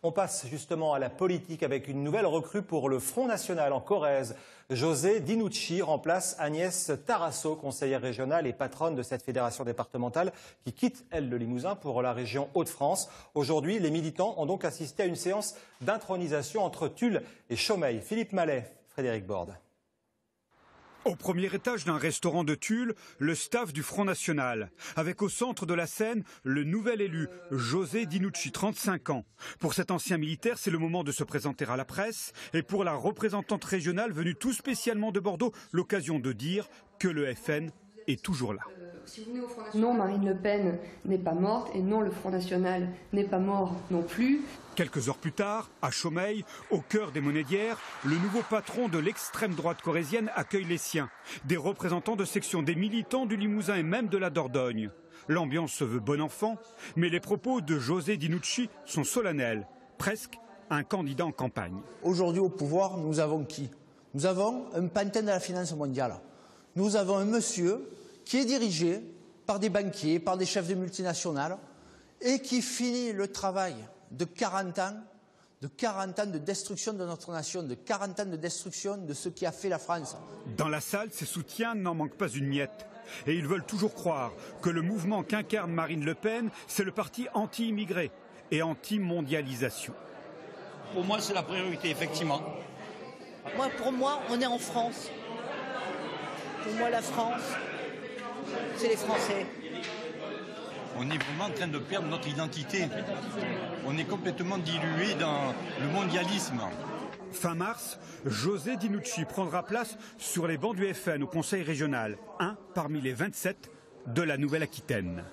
On passe justement à la politique avec une nouvelle recrue pour le Front National en Corrèze. José Dinucci remplace Agnès Tarasso, conseillère régionale et patronne de cette fédération départementale qui quitte, elle, le Limousin pour la région Hauts-de-France. Aujourd'hui, les militants ont donc assisté à une séance d'intronisation entre Tulle et Chaumeil. Philippe Mallet, Frédéric Borde. Au premier étage d'un restaurant de Tulle, le staff du Front National, avec au centre de la scène le nouvel élu, José Dinucci, 35 ans. Pour cet ancien militaire, c'est le moment de se présenter à la presse. Et pour la représentante régionale venue tout spécialement de Bordeaux, l'occasion de dire que le FN est toujours là. Non, Marine Le Pen n'est pas morte et non, le Front National n'est pas mort non plus. Quelques heures plus tard, à Chaumeil, au cœur des Monédières, le nouveau patron de l'extrême droite corrézienne accueille les siens. Des représentants de sections, des militants du Limousin et même de la Dordogne. L'ambiance se veut bon enfant, mais les propos de José Dinucci sont solennels. Presque un candidat en campagne. Aujourd'hui au pouvoir, nous avons qui? Nous avons un pantin de la finance mondiale. Nous avons un monsieur qui est dirigé par des banquiers, par des chefs de multinationales et qui finit le travail de 40 ans de destruction de notre nation, de 40 ans de destruction de ce qui a fait la France. Dans la salle, ses soutiens n'en manquent pas une miette. Et ils veulent toujours croire que le mouvement qu'incarne Marine Le Pen, c'est le parti anti-immigré et anti-mondialisation. Pour moi, c'est la priorité, effectivement. Pour moi, on est en France. Pour moi, la France, c'est les Français. On est vraiment en train de perdre notre identité. On est complètement dilué dans le mondialisme. Fin mars, José Dinucci prendra place sur les bancs du FN au Conseil régional, un parmi les 27 de la Nouvelle-Aquitaine.